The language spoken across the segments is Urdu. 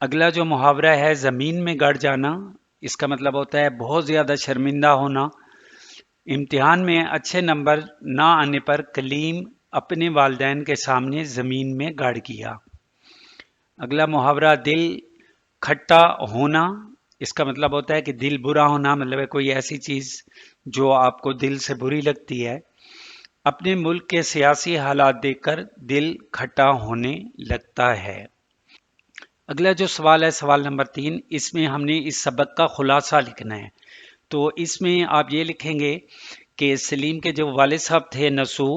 اگلا جو محاورہ ہے زمین میں گڑ جانا، اس کا مطلب ہوتا ہے بہت زیادہ شرمندہ ہونا۔ امتحان میں اچھے نمبر نہ آنے پر کلیم اپنے والدین کے سامنے زمین میں گڑ گیا۔ اگلا محاورہ دل کھٹا ہونا، اس کا مطلب ہوتا ہے کہ دل برا ہونا، مطلب ہے کوئی ایسی چیز جو آپ کو دل سے بری لگتی ہے۔ اپنے ملک کے سیاسی حالات دیکھ کر دل کھٹا ہونے لگتا ہے۔ اگلا جو سوال ہے سوال نمبر 3، اس میں ہم نے اس سبق کا خلاصہ لکھنا ہے۔ تو اس میں آپ یہ لکھیں گے کہ سلیم کے جو والد صاحب تھے نسو،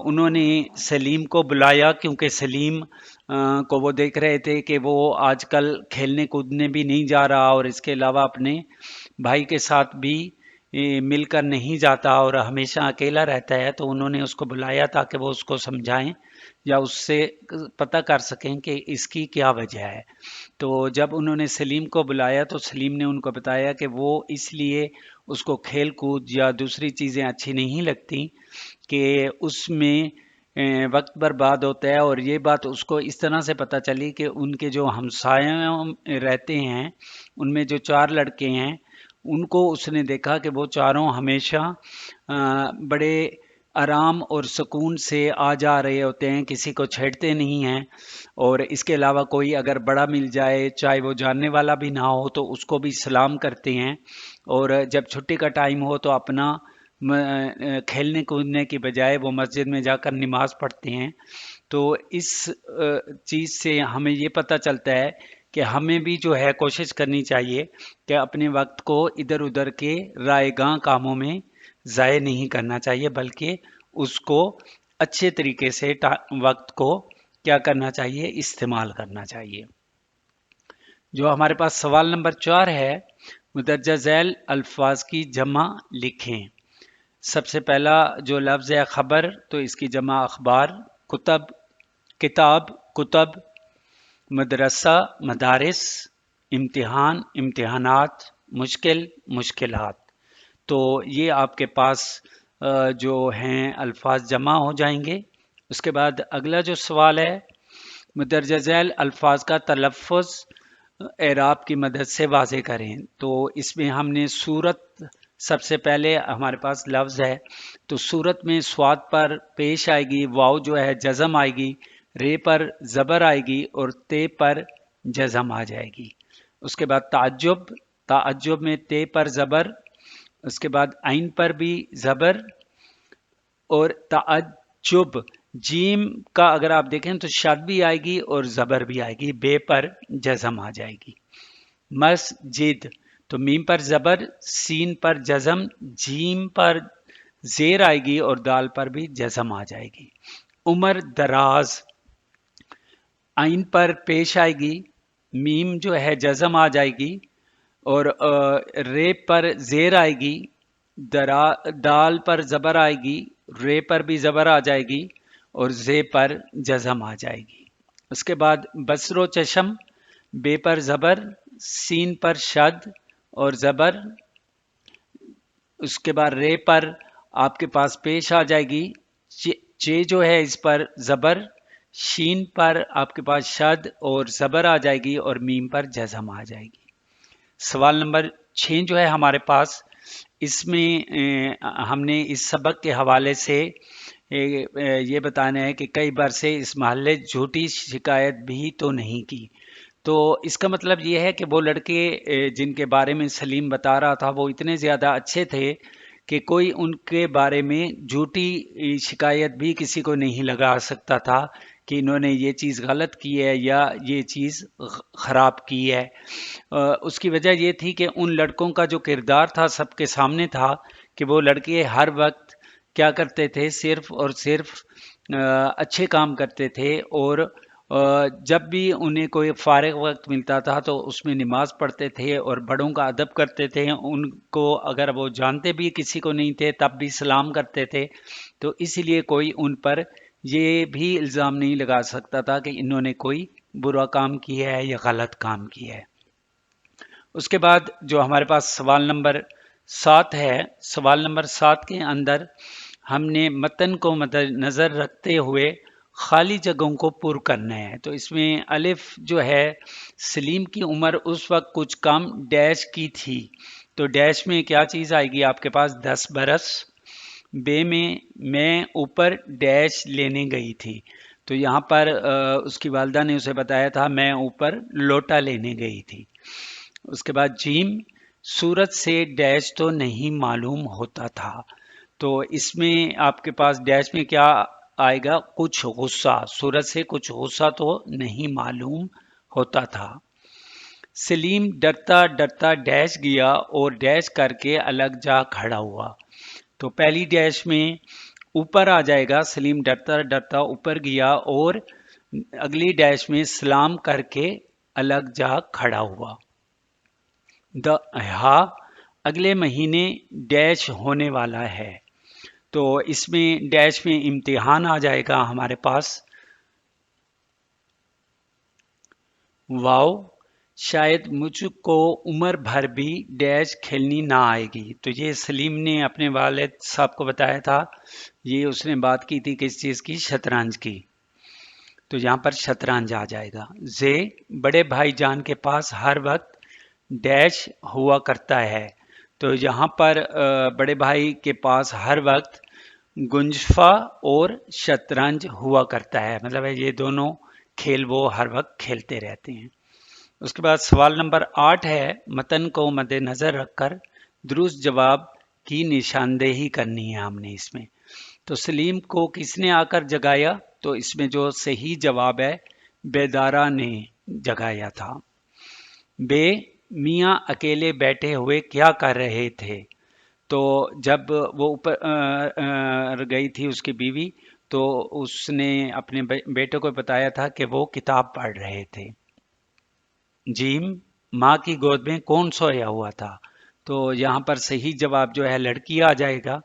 انہوں نے سلیم کو بلایا کیونکہ سلیم کو وہ دیکھ رہے تھے کہ وہ آج کل کھیلنے کودنے بھی نہیں جا رہا، اور اس کے علاوہ اپنے بھائی کے ساتھ بھی مل کر نہیں جاتا اور ہمیشہ اکیلا رہتا ہے۔ تو انہوں نے اس کو بلایا تاکہ وہ اس کو سمجھائیں یا اس سے پتہ کر سکیں کہ اس کی کیا وجہ ہے۔ تو جب انہوں نے سلیم کو بلایا تو سلیم نے ان کو بتایا کہ وہ اس لیے اس کو کھیل کود یا دوسری چیزیں اچھی نہیں لگتی کہ اس میں وقت برباد ہوتا ہے، اور یہ بات اس کو اس طرح سے پتہ چلی کہ ان کے جو ہمسایوں رہتے ہیں ان میں جو 4 لڑکے ہیں، ان کو اس نے دیکھا کہ وہ چاروں ہمیشہ بڑے آرام اور سکون سے آ جا رہے ہوتے ہیں، کسی کو چھیڑتے نہیں ہیں، اور اس کے علاوہ کوئی اگر بڑا مل جائے چاہے وہ جاننے والا بھی نہ ہو تو اس کو بھی سلام کرتے ہیں، اور جب چھٹی کا ٹائم ہو تو اپنا کھیلنے کودنے کی بجائے وہ مسجد میں جا کر نماز پڑھتے ہیں۔ تو اس چیز سے ہمیں یہ پتہ چلتا ہے کہ ہمیں بھی جو ہے کوشش کرنی چاہیے کہ اپنے وقت کو ادھر ادھر کے رائے گاں کاموں میں ضائع نہیں کرنا چاہیے، بلکہ اس کو اچھے طریقے سے وقت کو کیا کرنا چاہیے، استعمال کرنا چاہیے۔ جو ہمارے پاس سوال نمبر 4 ہے، مدرجہ ذیل الفاظ کی جمع لکھیں۔ سب سے پہلا جو لفظ ہے خبر، تو اس کی جمع اخبار، کتاب کتب، مدرسہ مدارس، امتحان امتحانات، مشکل مشکلات۔ تو یہ آپ کے پاس جو ہیں الفاظ جمع ہو جائیں گے۔ اس کے بعد اگلا جو سوال ہے، مدرجہ ذیل الفاظ کا تلفظ اعراب کی مدد سے واضح کریں۔ تو اس میں ہم نے صورت، سب سے پہلے ہمارے پاس لفظ ہے تو صورت میں صاد پر پیش آئے گی، واو جو ہے جزم آئے گی، رے پر زبر آئے گی، اور تے پر جزم آ جائے گی۔ اس کے بعد تعجب، تعجب میں تے پر زبر، اس کے بعد عین پر بھی زبر، اور تعجب جیم کا اگر آپ دیکھیں تو شد بھی آئے گی اور زبر بھی آئے گی، بے پر جزم آ جائے گی۔ مسجد، تو میم پر زبر، سین پر جزم، جیم پر زیر آئے گی اور دال پر بھی جزم آ جائے گی۔ عمر دراز، عین پر پیش آئے گی، میم جو ہے جزم آ جائے گی، اور رے پر زیر آئے گی، دال پر زبر آئے گی، رے پر بھی زبر آ جائے گی، اور زے پر جزم آ جائے گی۔ اس کے بعد بصر و چشم، بے پر زبر، سین پر شد اور زبر، اس کے بعد رے پر آپ کے پاس پیش آ جائے گی، چے جو ہے اس پر زبر، شین پر آپ کے پاس شد اور زبر آ جائے گی، اور میم پر جزم آ جائے گی۔ سوال نمبر 6 جو ہے ہمارے پاس، اس میں ہم نے اس سبق کے حوالے سے یہ بتانا ہے کہ کئی بار سے اس محلے جھوٹی شکایت بھی تو نہیں کی۔ تو اس کا مطلب یہ ہے کہ وہ لڑکے جن کے بارے میں سلیم بتا رہا تھا وہ اتنے زیادہ اچھے تھے کہ کوئی ان کے بارے میں جھوٹی شکایت بھی کسی کو نہیں لگا سکتا تھا کہ انہوں نے یہ چیز غلط کی ہے یا یہ چیز خراب کی ہے۔ اس کی وجہ یہ تھی کہ ان لڑکوں کا جو کردار تھا سب کے سامنے تھا کہ وہ لڑکے ہر وقت کیا کرتے تھے، صرف اور صرف اچھے کام کرتے تھے، اور جب بھی انہیں کوئی فارغ وقت ملتا تھا تو اس میں نماز پڑھتے تھے اور بڑوں کا ادب کرتے تھے، ان کو اگر وہ جانتے بھی کسی کو نہیں تھے تب بھی سلام کرتے تھے۔ تو اسی لیے کوئی ان پر یہ بھی الزام نہیں لگا سکتا تھا کہ انہوں نے کوئی برا کام کیا ہے یا غلط کام کیا ہے۔ اس کے بعد جو ہمارے پاس سوال نمبر 7 ہے، سوال نمبر 7 کے اندر ہم نے متن کو مد نظر رکھتے ہوئے خالی جگہوں کو پر کرنا ہے. تو اس میں الف جو ہے، سلیم کی عمر اس وقت کچھ کم ڈیش کی تھی. تو ڈیش میں کیا چیز آئے گی آپ کے پاس؟ 10 برس. بے میں اوپر ڈیش لینے گئی تھی. تو یہاں پر اس کی والدہ نے اسے بتایا تھا میں اوپر لوٹا لینے گئی تھی. اس کے بعد جیم، سورج سے ڈیش تو نہیں معلوم ہوتا تھا. تو اس میں آپ کے پاس ڈیش میں کیا آئے گا؟ کچھ غصہ. سورج سے کچھ غصہ تو نہیں معلوم ہوتا تھا. سلیم ڈرتا ڈرتا ڈیش گیا اور ڈیش کر کے الگ جا کھڑا ہوا. تو پہلی ڈیش میں اوپر آ جائے گا، سلیم ڈرتا ڈرتا اوپر گیا، اور اگلی ڈیش میں سلام کر کے الگ جا کھڑا ہوا. ہاں، اگلے مہینے ڈیش ہونے والا ہے. تو اس میں ڈیش میں امتحان آ جائے گا ہمارے پاس. واو، شاید مجھ کو عمر بھر بھی ڈیش کھیلنی نہ آئے گی. تو یہ سلیم نے اپنے والد صاحب کو بتایا تھا. یہ اس نے بات کی تھی کس چیز کی؟ شطرنج کی. تو یہاں پر شطرنج آ جائے گا. زے، بڑے بھائی جان کے پاس ہر وقت ڈیش ہوا کرتا ہے. تو یہاں پر بڑے بھائی کے پاس ہر وقت گنجفا اور شطرنج ہوا کرتا ہے، مطلب ہے یہ دونوں کھیل وہ ہر وقت کھیلتے رہتے ہیں. اس کے بعد سوال نمبر 8 ہے، متن کو مد نظر رکھ کر درست جواب کی نشاندہی کرنی ہے ہم نے اس میں. تو سلیم کو کس نے آ کر جگایا؟ تو اس میں جو صحیح جواب ہے بیدارہ نے جگایا تھا. بے، میاں اکیلے بیٹھے ہوئے کیا کر رہے تھے؟ تو جب وہ اوپر گئی تھی اس کی بیوی، تو اس نے اپنے بیٹے کو بتایا تھا کہ وہ کتاب پڑھ رہے تھے. جیم، ماں کی گود میں کون سویا ہوا تھا؟ تو یہاں پر صحیح جواب جو ہے لڑکی آ جائے گا.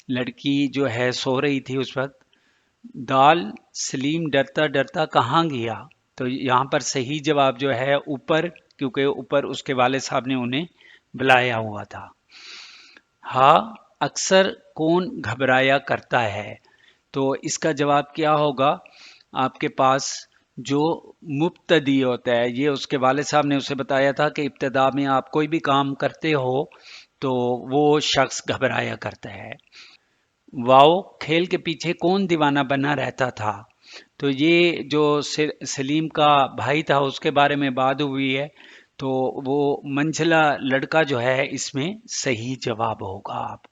لڑکی جو ہے سو رہی تھی اس وقت. دال، سلیم ڈرتا ڈرتا کہاں گیا؟ تو یہاں پر صحیح جواب جو ہے اوپر، کیونکہ اوپر اس کے والد صاحب نے انہیں بلایا ہوا تھا. ہاں، اکثر کون گھبرایا کرتا ہے؟ تو اس کا جواب کیا ہوگا آپ کے پاس؟ جو مبتدی ہوتا ہے، یہ اس کے والد صاحب نے اسے بتایا تھا کہ ابتدا میں آپ کوئی بھی کام کرتے ہو تو وہ شخص گھبرایا کرتا ہے. واؤ، کھیل کے پیچھے کون دیوانہ بنا رہتا تھا؟ تو یہ جو سلیم کا بھائی تھا اس کے بارے میں بات ہوئی ہے. تو وہ منجھلا لڑکا جو ہے اس میں صحیح جواب ہوگا آپ